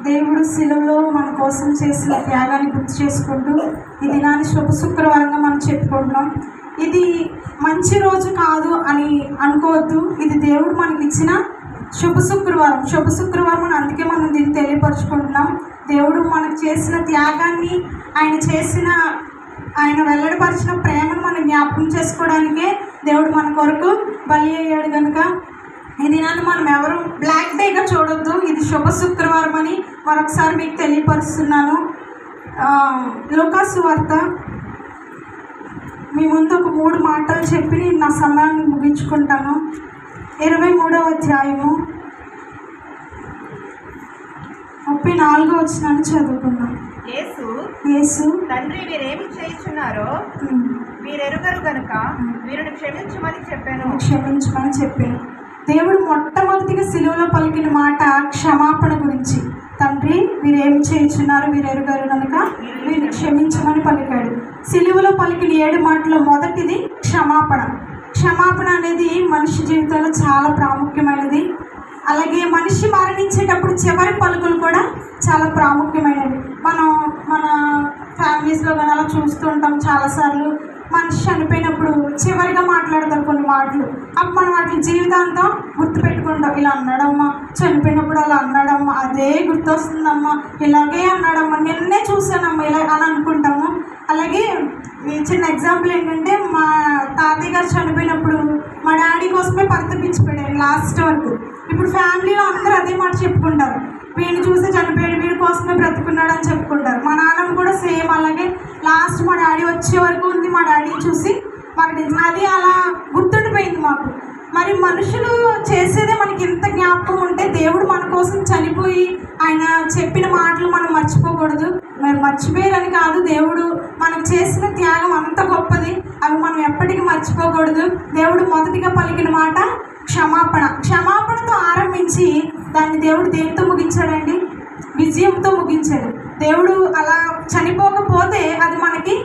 దేవుడు శిలువలో మన కోసం చేసిన త్యాగాన్ని గుర్తు చేసుకుంటూ ఈ దినాన్ని శుభ శుక్రవారంగా మనం చెప్పుకుంటున్నాం. ఇది మంచి రోజు కాదు అని అనుకోవద్దు. ఇది దేవుడు మనకి ఇచ్చిన శుభ శుక్రవారం. శుభ శుక్రవారం అని అందుకే మనం దీన్ని తెలియపరుచుకుంటున్నాం. దేవుడు మనకు చేసిన త్యాగాన్ని, ఆయన వెల్లడిపరిచిన ప్రేమను మనం జ్ఞాపకం చేసుకోవడానికే దేవుడు మన కొరకు బలి అయ్యాడు. కనుక ఈ దినాన్ని మనం ఎవరు బ్లాక్ డేగా చూడొద్దు. ఇది శుభ శుక్రవారం అని మరొకసారి మీకు తెలియపరుస్తున్నాను. లూకాసు వార్త మీ ముందు ఒక 3 మాటలు చెప్పి నా సమయాన్ని ముగించుకుంటాను. 23వ అధ్యాయము 34వ వచనాన్ని చదువుకున్నాం. యేసు తండ్రి వీరేమి చేయుచున్నారో వీరెరుగరు గనుక వీరిని క్షమించమని చెప్పాను. దేవుడు మొట్టమొదటిగా సిలువలో పలికిన మాట క్షమాపణ గురించి. తండ్రి వీరేమి చేయుచున్నారు, వీరెరుగరు కనుక వీరిని క్షమించమని పలికాడు. సిలువలో పలికిన 7 మాటల్లో మొదటిది క్షమాపణ. క్షమాపణ అనేది మనిషి జీవితంలో చాలా ప్రాముఖ్యమైనది. అలాగే మనిషి మరణించేటప్పుడు చివరి పలుకులు కూడా చాలా ప్రాముఖ్యమైనవి. మన ఫ్యామిలీస్లో కానీ అలా చూస్తూ ఉంటాం. చాలాసార్లు మనిషి చనిపోయినప్పుడు చివరిగా మాట్లాడతారు కొన్ని మాటలు. అప్పుడు మనం వాటి జీవితాంతం గుర్తుపెట్టుకుంటాం. ఇలా అన్నాడమ్మా, చనిపోయినప్పుడు అలా అన్నాడమ్మా, అదే గుర్తొస్తుందమ్మా, ఇలాగే అన్నాడమ్మా, నిన్నే చూశానమ్మా, ఇలా అని అనుకుంటాము. అలాగే చిన్న ఎగ్జాంపుల్ ఏంటంటే, మా తాతయ్య గారు చనిపోయినప్పుడు మా డాడీ కోసమే పరితపించిపోయాడు లాస్ట్ వరకు. ఇప్పుడు ఫ్యామిలీలో అందరూ అదే మాట చెప్పుకుంటారు. వీడిని చూసి చనిపోయాడు, వీడి కోసమే బ్రతుకున్నాడు అని చెప్పుకుంటారు. మా నాన్నమ్మ కూడా సేమ్ అలాగే లాస్ట్ మా డాడీ వచ్చే వరకు ఉంది మా డాడీని చూసి మరణించి. అది అలా గుర్తుండిపోయింది మాకు. మరి మనుషులు చేసేదే మనకి ఇంత జ్ఞాపకం ఉంటే, దేవుడు మన కోసం చనిపోయి ఆయన చెప్పిన మాటలు మనం మర్చిపోకూడదు. మరి మర్చిపోయారని కాదు, దేవుడు మనకు చేసిన త్యాగం అంత గొప్పది, అవి మనం ఎప్పటికీ మర్చిపోకూడదు. దేవుడు మొదటిగా పలికిన మాట క్షమాపణ. క్షమాపణతో ఆరంభించి దాన్ని దేవుడు దేనితో ముగించాడండి? విజయంతో ముగించాడు. దేవుడు అలా చనిపోకపోతే అది మనకి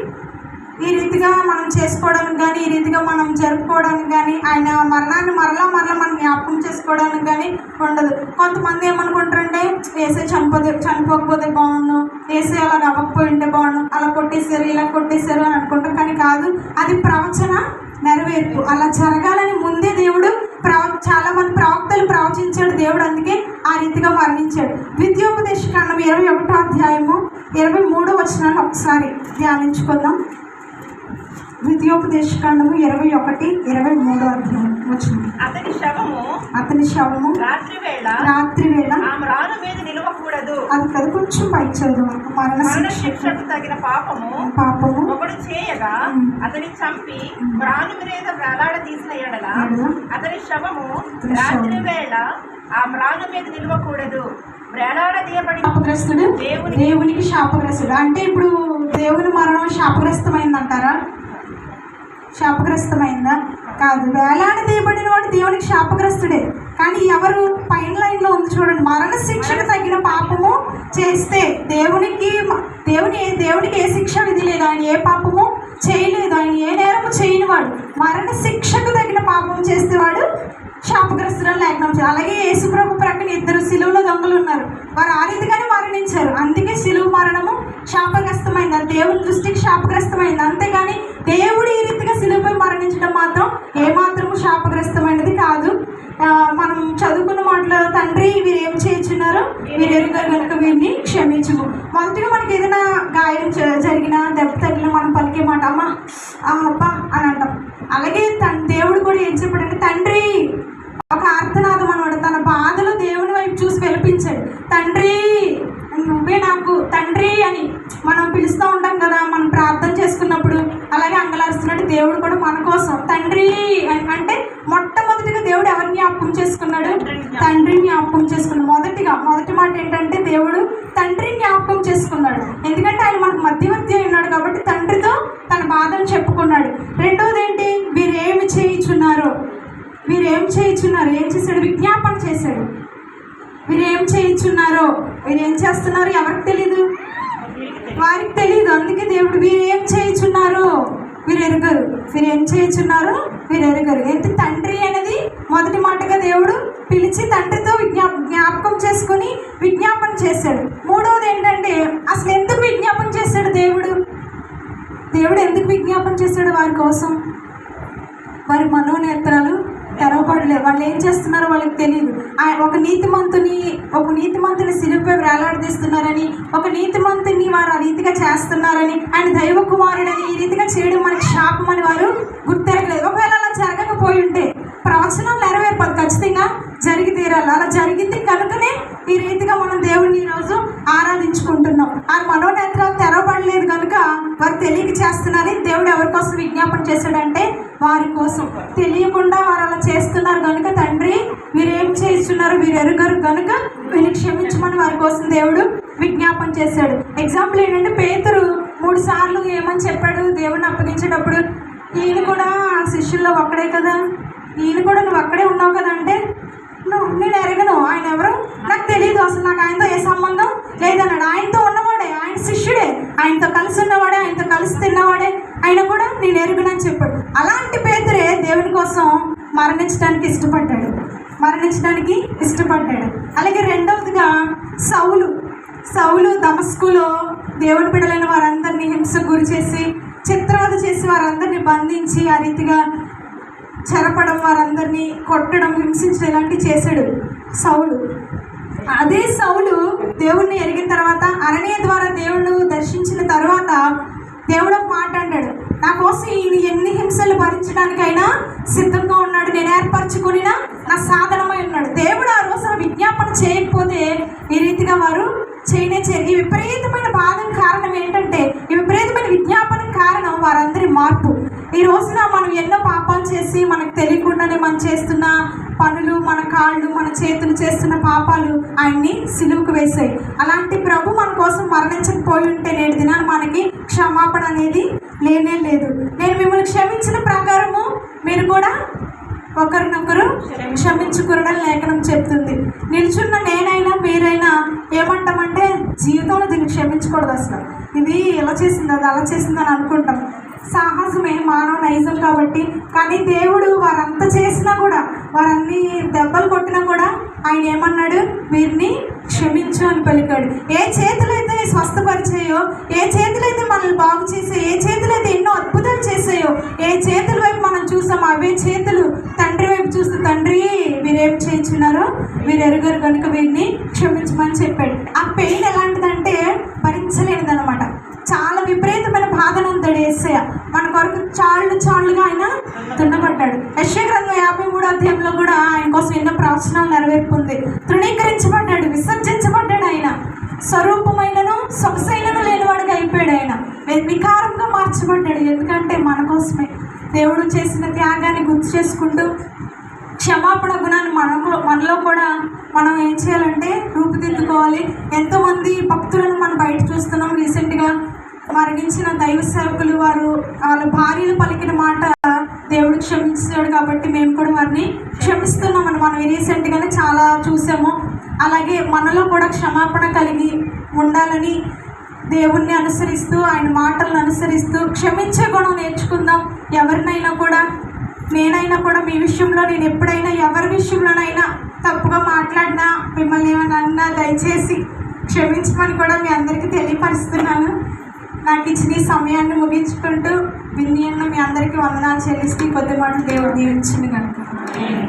ఈ రీతిగా మనం చేసుకోవడానికి కానీ, ఈ రీతిగా మనం జరుపుకోవడానికి కానీ, ఆయన మరణాన్ని మరలా మనం జ్ఞాపకం చేసుకోవడానికి కానీ ఉండదు. కొంతమంది ఏమనుకుంటారంటే, ఏసే చనిపోకపోతే బాగుండు, ఏసే అలా అవ్వకపోయి ఉంటే బాగుండు, అలా కొట్టేశారు ఇలా కొట్టేశారు అని అనుకుంటాం. కానీ కాదు, అది ప్రవచన నెరవేర్పు. అలా జరగాలని ముందే దేవుడు చాలా మంది ప్రవక్తలు ప్రవచించాడు. దేవుడు అందుకే ఆ రీతిగా వర్ణించాడు. ద్వితీయోపదేశకాండం 21వ అధ్యాయము 23వ వచనాన్ని ఒకసారి ధ్యానించుకుందాం. ద్వితీయోపదేశకాండము 21-23 అధ్యాయం వచనం. అతని శవము రాత్రివేళ అది కదా కొంచెం పై చదువు. మరణ శిక్షకు తగిన పాపము ఒకడు చేయగా అతని చంపి మ్రాను మీద వేలాడదీసిన ఎడల అతని శవము రాత్రివేళ ఆ మ్రాను మీద నిలవకూడదు. శాపగ్రస్తుడు దేవునికి శాపగ్రస్తుడు. అంటే ఇప్పుడు దేవుని మరణం శాపగ్రస్తమైందంటారా? శాపగ్రస్తమైందా? కాదు. వేలాడదీయబడిన వాడు దేవునికి శాపగ్రస్తుడే. కానీ ఎవరు? పైన లైన్లో ఉంది చూడండి. మరణ శిక్షకు తగిన పాపము చేస్తే దేవునికి ఏ శిక్ష విధి లేదు. ఆయన ఏ పాపము చేయలేదు, ఆయన ఏ నేరము చేయనివాడు. మరణ శిక్షకు తగిన పాపం చేస్తే వాడు శాపగ్రస్తులను లేఖనం చేయాలి. అలాగే యేసుప్రభు ప్రక్కన 2 సిలువలో దొంగలు ఉన్నారు. వారు ఆ రీతిగానే మరణించారు. అందుకే సిలువ మరణము శాపగ్రస్తమైంది. అది దేవుని దృష్టికి శాపగ్రస్తమైంది. అంతేగాని దేవుడు ఈ రీతిగా సిలువపై మరణించడం మాత్రం ఏమాత్రము శాపగ్రస్తమైనది కాదు. మనం చదువుకున్న మాటలో తండ్రి వీరేం చేయుచున్నారో వీరెరుగరు కనుక వీరిని క్షమించుము. మొదటిగా మనకి ఏదైనా గాయం జరిగినా, దెబ్బ తగిలినా మనం పలికే మాట అమ్మా అబ్బా అని అంటాం. అలాగే దేవుడు కూడా ఏం చెప్పాడంటే, తండ్రి ఒక ఆర్తనాదం అనమాట. తన బాధలో దేవుని వైపు చూసి విలపించాడు. తండ్రి నువ్వే నాకు తండ్రి అని మనం పిలుస్తూ ఉంటాం కదా మనం ప్రార్థన చేసుకున్నప్పుడు. అలాగే అంగలారుస్తున్నట్టు దేవుడు కూడా మన కోసం తండ్రి అంటే మొట్టమొదటిగా దేవుడు ఎవరిని జ్ఞాపకం చేసుకున్నాడు? తండ్రిని జ్ఞాపకం చేసుకున్నాడు. మొదటి మాట ఏంటంటే, దేవుడు తండ్రిని జ్ఞాపకం చేసుకున్నాడు. ఎందుకంటే ఆయన మనకు మధ్యవర్తి ఉన్నాడు కాబట్టి తండ్రితో తన బాధను చెప్పుకున్నాడు. రెండోది ఏంటి? వీరేం చేయుచున్నారు? ఏం చేశాడు? విజ్ఞాపన చేశాడు. వీరేం చేయించున్నారో, వీరేం చేస్తున్నారో ఎవరికి తెలీదు? వారికి తెలియదు. అందుకే దేవుడు వీరేం చేయించున్నారు వీరెరుగరు, వీరేం చేయించున్నారు వీరెరుగరు. అయితే తండ్రి అనేది మొదటి మాటగా దేవుడు పిలిచి తండ్రితో జ్ఞాపకం చేసుకొని విజ్ఞాపన చేశాడు. వారి కోసం వారి మనోనేత్రాలు తెరవబడలేదు. వాళ్ళు ఏం చేస్తున్నారో వాళ్ళకి తెలియదు. ఒక నీతిమంతుని సిలువపై వేలాడదీస్తున్నారని, ఒక నీతిమంతుని వారు ఆ రీతిగా చేస్తున్నారని, ఆయన దైవ కుమారుడని ఈ రీతిగా చేయడం మనకి శాపం అని వారు గుర్తెరగలేదు. ఒకవేళ అలా జరగకపోయి ఉంటే ప్రవచనాలు నెరవేర్పదు, ఖచ్చితంగా జరిగి తీరాలి. అలా జరిగింది కనుకనే ఈ రీతిగా మనం దేవుడిని ఈరోజు ఆరాధించుకుంటున్నాం. ఆ మనోనేత్రాలు తెరవబడలేదు కనుక వారు తెలియక చేస్తున్నారని దేవుడు ఎవరి కోసం విజ్ఞాపన చేశాడంటే వారి కోసం. తెలియకుండా వారు అలా చేస్తున్నారు కనుక తండ్రి వీరేం చేస్తున్నారు వీరు ఎరుగరు కనుక వీరిని క్షమించమని వారి కోసం దేవుడు విజ్ఞాపన చేశాడు. ఎగ్జాంపుల్ ఏంటంటే పేతురు 3 సార్లు ఏమని చెప్పాడు దేవుడిని అప్పగించేటప్పుడు, ఈయన కూడా శిష్యుల్లో ఒక్కడే కదా, ఈయన కూడా నువ్వు అక్కడే ఉన్నావు కదా అంటే, నేను ఎరగను, ఆయన ఎవరు నాకు తెలియదు, అసలు నాకు ఆయనతో ఏ సంబంధం లేదన్నాడు. ఆయనతో ఉన్నవాడే, ఆయన శిష్యుడే, ఆయనతో కలిసి ఉన్నవాడే, ఆయనతో కలిసి తిన్నవాడే, ఆయన కూడా నేను ఎరుగునని చెప్పాడు. అలాంటి పేతురే దేవుని కోసం మరణించడానికి ఇష్టపడ్డాడు. అలాగే రెండవదిగా సౌలు దమస్కులో దేవుని బిడ్డలైన వారందరినీ హింసకు గురి చేసి చిత్రవద చేసి వారందరినీ బంధించి ఆ రీతిగా చెరపడం, వారందరినీ కొట్టడం, హింసించడం ఇలాంటివి చేశాడు సౌలు. అదే సౌలు దేవుణ్ణి ఎరిగిన తర్వాత అరణ్య ద్వారా దేవుడు దర్శించిన తర్వాత దేవుడు ఒక మాట అన్నాడు, నా కోసం ఈయన ఎన్ని హింసలు భరించడానికైనా సిద్ధంగా ఉన్నాడు, నేను ఏర్పరచుకుని నా సాధనమై ఉన్నాడు. దేవుడు ఆ రోజు విజ్ఞాపన చేయకపోతే ఈ రీతిగా వారు చేయరు. ఈ విపరీతమైన బాధకు కారణం ఏంటంటే, ఈ విపరీతమైన విజ్ఞాపన కారణం వారందరి మార్పు. ఈ రోజున మనం ఎన్నో పాపాలు చేసి మనకు తెలియకుండానే మనం చేస్తున్న పనులు, మన కాళ్ళు, మన చేతులు చేస్తున్న పాపాలు ఆయన్ని సిలువకు వేసాయి. అలాంటి ప్రభు మన కోసం మరణించకపోయి ఉంటే నేటి దినాన్ని మనకి క్షమాపణ అనేది లేనే లేదు. నేను మిమ్మల్ని క్షమించిన ప్రకారము మీరు కూడా ఒకరినొకరు క్షమించుకురడని లేఖనం చెప్తుంది. నిల్చున్న నేనైనా మీరైనా ఏమంటామంటే జీవితంలో దీన్ని క్షమించకూడదు, అసలు ఇది ఇలా చేసింది అది అలా చేసింది అని అనుకుంటాం. సాహసమే మానవ నైజం కాబట్టి. కానీ దేవుడు వారంతా చేసినా కూడా, వారన్ని దెబ్బలు కొట్టినా కూడా ఆయన ఏమన్నాడు, వీరిని క్షమించు అని పలికాడు. ఏ చేతులైతే స్వస్థపరిచాయో, ఏ చేతులైతే మనల్ని బాగు చేసాయో, ఏ చేతులైతే ఎన్నో అద్భుతాలు చేసాయో, ఏ చేతుల వైపు మనం చూసామో అవే చేతులు తండ్రి వైపు చూస్తూ, తండ్రి వీరేం చేయించున్నారో వీరు ఎరుగరు కనుక వీరిని క్షమించమని చెప్పాడు. ఆ పెయిన్ ఎలాంటిదంటే భరించలేనిదనమాట. చాలా విపరీతమైన బాధను ఉంటాడు యేసయ్య. మన కొరకు చాళ్ళుగా ఆయన దున్నబడ్డాడు. యెషయా గ్రంథం 53వ అధ్యాయంలో కూడా ఆయన కోసం ఎన్నో ప్రవచనాలు నెరవేర్పుంది. తృణీకరించబడ్డాడు, విసర్జించబడ్డాడు. ఆయన స్వరూపమైనను సొగసైనను లేనివాడుగా అయిపోయాడు. ఆయన వికారంగా మార్చబడ్డాడు. ఎందుకంటే మన కోసమే. దేవుడు చేసిన త్యాగాన్ని గుర్తు చేసుకుంటూ క్షమాపణ గుణాన్ని మనలో కూడా మనం ఏం చేయాలంటే రూపుదిద్దుకోవాలి. ఎంతోమంది భక్తులను మనం బయట చూస్తున్నాం. రీసెంట్గా మరణించిన దైవ సేవకులు వాళ్ళ భార్యలు పలికిన మాట దేవుడు క్షమించాడు కాబట్టి మేము కూడా వారిని క్షమిస్తున్నామని మనం రీసెంట్గానే చాలా చూసాము. అలాగే మనలో కూడా క్షమాపణ కలిగి ఉండాలని దేవుణ్ణి అనుసరిస్తూ, ఆయన మాటలను అనుసరిస్తూ క్షమించే గుణం నేర్చుకుందాం. ఎవరినైనా కూడా, నేనైనా కూడా మీ విషయంలో, నేను ఎప్పుడైనా ఎవరి విషయంలోనైనా తప్పుగా మాట్లాడినా, మిమ్మల్ని ఏమైనా అన్నా దయచేసి క్షమించమని కూడా మీ అందరికీ తెలియపరుస్తున్నాను. నాకు ఇచ్చిన ఈ సమయాన్ని ముగించుకుంటూ విని మీ అందరికీ వందనాలు చెల్లిస్తూ కొద్ది మాటలు దేవుడు దీవించింది కనుక